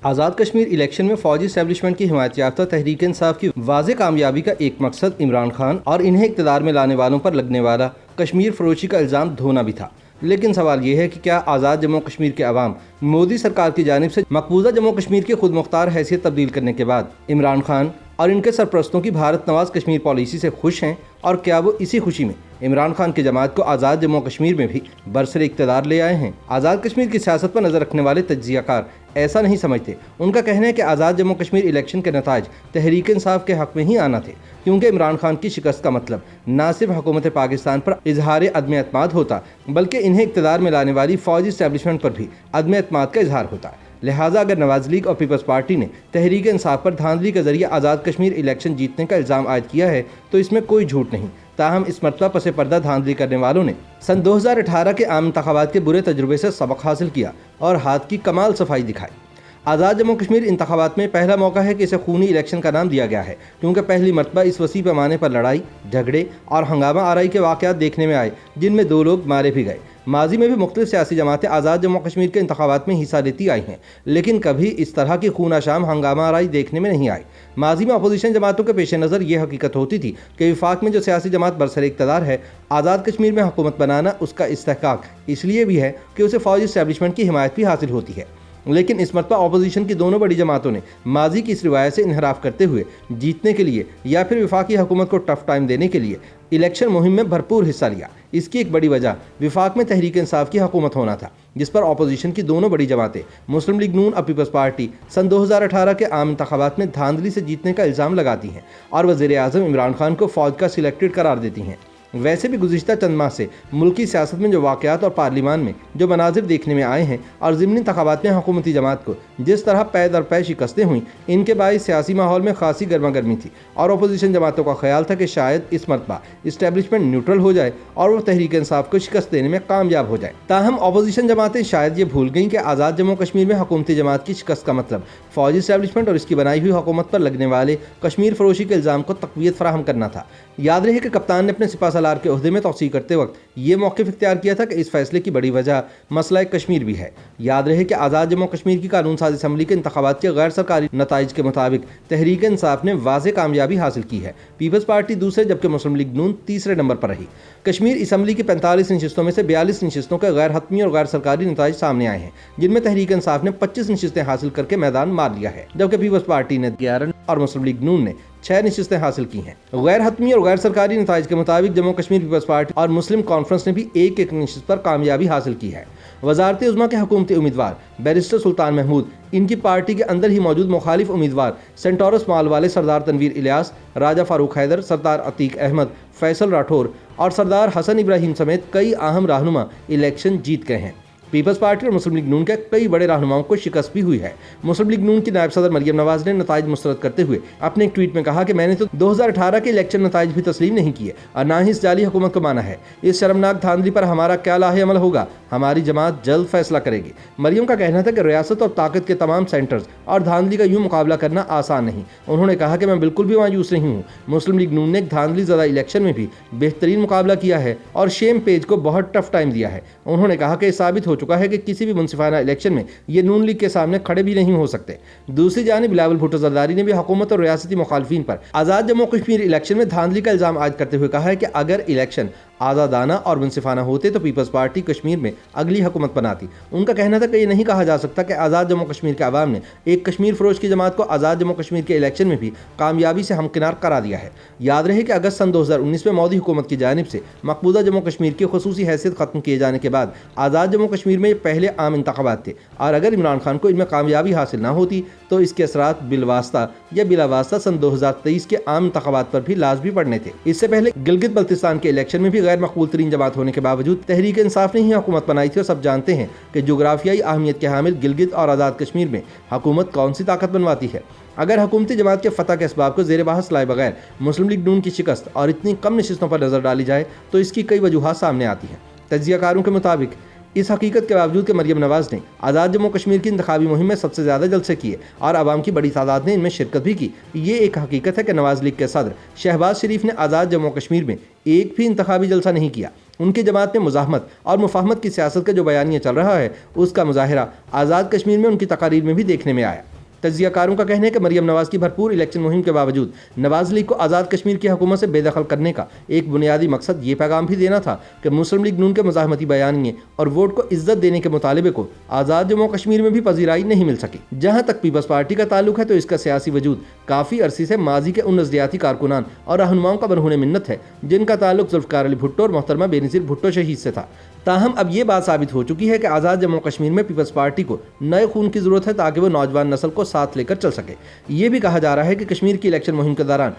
Azad Kashmir election میں فوجی establishment کی حمایت یافتہ تحریک انصاف کی واضح کامیابی کا ایک مقصد عمران خان اور انہیں اقتدار میں لانے والوں پر لگنے والا کشمیر فروشی کا الزام دھونا بھی تھا۔ لیکن سوال یہ ہے کہ کیا آزاد جموں کشمیر کے عوام مودی سرکار کی جانب سے مقبوضہ جموں کشمیر کی خود مختار حیثیت تبدیل کرنے کے بعد عمران خان اور ان کے سرپرستوں کی بھارت نواز کشمیر پالیسی سے خوش ہیں، اور کیا وہ اسی خوشی میں عمران خان کی جماعت کو آزاد جموں کشمیر میں بھی برسر اقتدار لے آئے ہیں؟ آزاد کشمیر کی سیاست پر نظر رکھنے والے تجزیہ کار ایسا نہیں سمجھتے۔ ان کا کہنا ہے کہ آزاد جموں کشمیر الیکشن کے نتائج تحریک انصاف کے حق میں ہی آنا تھے، کیونکہ عمران خان کی شکست کا مطلب نہ صرف حکومت پاکستان پر اظہار عدم اعتماد ہوتا، بلکہ انہیں اقتدار میں لانے والی فوجی اسٹیبلشمنٹ پر بھی عدم اعتماد کا اظہار ہوتا۔ لہٰذا اگر نواز لیگ اور پیپلز پارٹی نے تحریک انصاف پر دھاندلی کے ذریعے آزاد کشمیر الیکشن جیتنے کا الزام عائد کیا ہے تو اس میں کوئی جھوٹ نہیں۔ تاہم اس مرتبہ پس پردہ دھاندلی کرنے والوں نے سن 2018 کے عام انتخابات کے برے تجربے سے سبق حاصل کیا اور ہاتھ کی کمال صفائی دکھائی۔ آزاد جموں کشمیر انتخابات میں پہلا موقع ہے کہ اسے خونی الیکشن کا نام دیا گیا ہے، کیونکہ پہلی مرتبہ اس وسیع پیمانے پر لڑائی، جھگڑے اور ہنگامہ آرائی کے واقعات دیکھنے میں آئے، جن میں 2 لوگ مارے بھی گئے۔ ماضی میں بھی مختلف سیاسی جماعتیں آزاد جموں کشمیر کے انتخابات میں حصہ لیتی آئی ہیں، لیکن کبھی اس طرح کی خون آشام ہنگامہ آرائی دیکھنے میں نہیں آئی۔ ماضی میں اپوزیشن جماعتوں کے پیش نظر یہ حقیقت ہوتی تھی کہ وفاق میں جو سیاسی جماعت برسر اقتدار ہے، آزاد کشمیر میں حکومت بنانا اس کا استحقاق اس لیے بھی ہے کہ اسے فوجی اسٹیبلشمنٹ کی حمایت بھی حاصل ہوتی ہے۔ لیکن اس مرتبہ اپوزیشن کی دونوں بڑی جماعتوں نے ماضی کی اس روایت سے انحراف کرتے ہوئے جیتنے کے لیے یا پھر وفاقی حکومت کو ٹف ٹائم دینے کے لیے الیکشن مہم میں بھرپور حصہ لیا۔ اس کی ایک بڑی وجہ وفاق میں تحریک انصاف کی حکومت ہونا تھا، جس پر اپوزیشن کی دونوں بڑی جماعتیں مسلم لیگ نون اور پیپلز پارٹی سن 2018 کے عام انتخابات میں دھاندلی سے جیتنے کا الزام لگاتی ہیں اور وزیر اعظم عمران خان کو فوج کا سلیکٹڈ قرار دیتی ہیں۔ ویسے بھی گزشتہ چند ماہ سے ملکی سیاست میں جو واقعات اور پارلیمان میں جو مناظر دیکھنے میں آئے ہیں اور ضمنی انتخابات میں حکومتی جماعت کو جس طرح پے در پے شکستیں ہوئیں، ان کے باعث سیاسی ماحول میں خاصی گرما گرمی تھی اور اپوزیشن جماعتوں کا خیال تھا کہ شاید اس مرتبہ اسٹیبلشمنٹ نیوٹرل ہو جائے اور وہ تحریک انصاف کو شکست دینے میں کامیاب ہو جائے۔ تاہم اپوزیشن جماعتیں شاید یہ بھول گئیں کہ آزاد جموں کشمیر میں حکومتی جماعت کی شکست کا مطلب فوجی اسٹیبلشمنٹ اور اس کی بنائی ہوئی حکومت پر لگنے والے کشمیر فروشی کے الزام کو تقویت فراہم کرنا تھا۔ یاد رہے کہ کپتان نے اپنے سپہ سالار کے عہدے میں توسیع کرتے وقت یہ موقف اختیار کیا تھا کہ اس فیصلے کی بڑی وجہ مسئلہ کشمیر بھی ہے۔ یاد رہے کہ آزاد جموں کشمیر کی قانون ساز اسمبلی کے انتخابات کے غیر سرکاری نتائج کے مطابق تحریک انصاف نے واضح کامیابی حاصل کی ہے، پیپلز پارٹی دوسرے جبکہ مسلم لیگ نون تیسرے نمبر پر رہی۔ کشمیر اسمبلی کی 45 نشستوں میں سے 42 نشستوں کے غیر حتمی اور غیر سرکاری نتائج سامنے آئے ہیں، جن میں تحریک انصاف نے 25 نشستیں حاصل کر کے میدان مار لیا ہے، جبکہ پیپلز پارٹی نے 11 اور مسلم لیگ نون نے 6 نشستیں حاصل کی ہیں۔ غیر حتمی اور غیر سرکاری نتائج کے مطابق جموں کشمیر پیپلز پارٹی اور مسلم کانفرنس نے بھی ایک نشست پر کامیابی حاصل کی ہے۔ وزارت عظمیٰ کے حکومتی امیدوار بیرسٹر سلطان محمود، ان کی پارٹی کے اندر ہی موجود مخالف امیدوار سینٹورس مال والے سردار تنویر الیاس، راجہ فاروق حیدر، سردار عتیق احمد، فیصل راٹھور اور سردار حسن ابراہیم سمیت کئی اہم رہنما الیکشن جیت گئے ہیں۔ پیپلز پارٹی اور مسلم لیگ نون کے کئی بڑے رہنماؤں کو شکست بھی ہوئی ہے۔ مسلم لیگ نون کی نائب صدر مریم نواز نے نتائج مسترد کرتے ہوئے اپنے ایک ٹویٹ میں کہا کہ میں نے تو 2018 کے الیکشن نتائج بھی تسلیم نہیں کیے اور نہ ہی اس جعلی حکومت کو مانا ہے۔ اس شرمناک دھاندلی پر ہمارا کیا لاہ عمل ہوگا، ہماری جماعت جلد فیصلہ کرے گی۔ مریم کا کہنا تھا کہ ریاست اور طاقت کے تمام سینٹرز اور دھاندلی کا یوں مقابلہ کرنا آسان نہیں۔ انہوں نے کہا کہ میں بالکل بھی مایوس نہیں ہوں۔ مسلم لیگ نون نے ایک دھاندلی زدہ الیکشن میں بھی بہترین مقابلہ کیا ہے اور شیم پیج کو بہت ٹف ٹائم دیا ہے۔ انہوں نے کہا کہ یہ ثابت ہو چکا ہے کہ کسی بھی منصفانہ الیکشن میں یہ نون لیگ کے سامنے کھڑے بھی نہیں ہو سکتے۔ دوسری جانب بلاول بھٹو زرداری نے بھی حکومت اور ریاستی مخالفین پر آزاد جموں کشمیر الیکشن میں دھاندلی کا الزام عائد کرتے ہوئے کہا ہے کہ اگر الیکشن آزادانہ اور منصفانہ ہوتے تو پیپلز پارٹی کشمیر میں اگلی حکومت بناتی۔ ان کا کہنا تھا کہ یہ نہیں کہا جا سکتا کہ آزاد جموں کشمیر کے عوام نے ایک کشمیر فروش کی جماعت کو آزاد جموں کشمیر کے الیکشن میں بھی کامیابی سے ہمکنار کرا دیا ہے۔ یاد رہے کہ اگست سن 2019 میں مودی حکومت کی جانب سے مقبوضہ جموں کشمیر کی خصوصی حیثیت ختم کیے جانے کے بعد آزاد جموں کشمیر میں یہ پہلے عام انتخابات تھے، اور اگر عمران خان کو ان میں کامیابی حاصل نہ ہوتی تو اس کے اثرات بالواسطہ یا بلا واسطہ سن 2023 کے عام انتخابات پر بھی لازمی پڑنے تھے۔ اس سے پہلے گلگت بلتستان کے الیکشن میں بھی غیر مقبول ترین جماعت ہونے کے باوجود تحریک انصاف نے ہی حکومت بنائی تھی، اور سب جانتے ہیں کہ جغرافیائی اہمیت کے حامل گلگت اور آزاد کشمیر میں حکومت کون سی طاقت بنواتی ہے۔ اگر حکومتی جماعت کے فتح کے اسباب کو زیر بحث لائے بغیر مسلم لیگ نون کی شکست اور اتنی کم نشستوں پر نظر ڈالی جائے تو اس کی کئی وجوہات سامنے آتی ہیں۔ تجزیہ کاروں کے مطابق اس حقیقت کے باوجود کہ مریم نواز نے آزاد جموں کشمیر کی انتخابی مہم میں سب سے زیادہ جلسے کیے اور عوام کی بڑی تعداد نے ان میں شرکت بھی کی، یہ ایک حقیقت ہے کہ نواز لیگ کے صدر شہباز شریف نے آزاد جموں کشمیر میں ایک بھی انتخابی جلسہ نہیں کیا۔ ان کی جماعت میں مزاحمت اور مفاہمت کی سیاست کا جو بیانیہ چل رہا ہے، اس کا مظاہرہ آزاد کشمیر میں ان کی تقاریر میں بھی دیکھنے میں آیا۔ تجزیہ کاروں کا کہنا ہے کہ مریم نواز کی بھرپور الیکشن مہم کے باوجود نواز لیگ کو آزاد کشمیر کی حکومت سے بے دخل کرنے کا ایک بنیادی مقصد یہ پیغام بھی دینا تھا کہ مسلم لیگ نون کے مزاحمتی بیانیے اور ووٹ کو عزت دینے کے مطالبے کو آزاد جموں کشمیر میں بھی پذیرائی نہیں مل سکی۔ جہاں تک پیپلز پارٹی کا تعلق ہے تو اس کا سیاسی وجود کافی عرصے سے ماضی کے ان نظریاتی کارکنان اور رہنماؤں کا برہنِ منت ہے جن کا تعلق ذوالفقار علی بھٹو اور محترمہ بینظیر بھٹو شہید سے تھا۔ تاہم اب یہ بات ثابت ہو چکی ہے کہ آزاد جموں کشمیر میں پیپلز پارٹی کو نئے خون کی ضرورت ہے تاکہ وہ نوجوان نسل کو ساتھ لے کر چل سکے۔ یہ بھی کہا جا رہا ہے کہ کشمیر کی الیکشن مہم کے دوران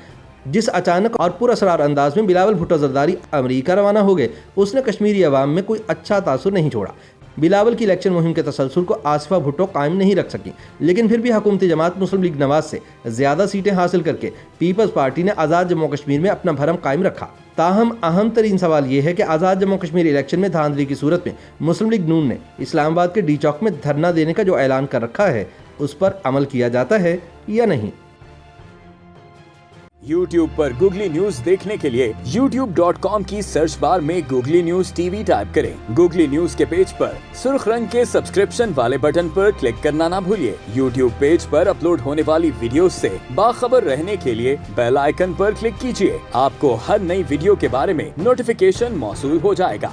جس اچانک اور پر اسرار انداز میں بلاول بھٹو زرداری امریکہ روانہ ہو گئے اس نے کشمیری عوام میں کوئی اچھا تاثر نہیں چھوڑا۔ بلاول کی الیکشن مہم کے تسلسل کو آصفہ بھٹو قائم نہیں رکھ سکی، لیکن پھر بھی حکومتی جماعت مسلم لیگ نواز سے زیادہ سیٹیں حاصل کر کے پیپلز پارٹی نے آزاد جموں کشمیر میں اپنا بھرم قائم رکھا۔ تاہم اہم ترین سوال یہ ہے کہ آزاد جموں کشمیر الیکشن میں دھاندلی کی صورت میں مسلم لیگ نون نے اسلام آباد کے ڈی چوک میں دھرنا دینے کا جو اعلان کر رکھا ہے اس پر عمل کیا جاتا ہے یا نہیں۔ YouTube پر گوگلی نیوز دیکھنے کے لیے youtube.com کی سرچ بار میں googly news T V type کریں۔ گوگلی نیوز کے پیج پر سرخ رنگ کے سبسکرپشن والے بٹن پر کلک کرنا نہ بھولیے۔ YouTube پیج پر اپلوڈ ہونے والی ویڈیوز سے باخبر رہنے کے لیے بیل آئیکن پر کلک کیجیے۔ آپ کو ہر نئی ویڈیو کے بارے میں نوٹیفیکیشن موصول ہو جائے گا۔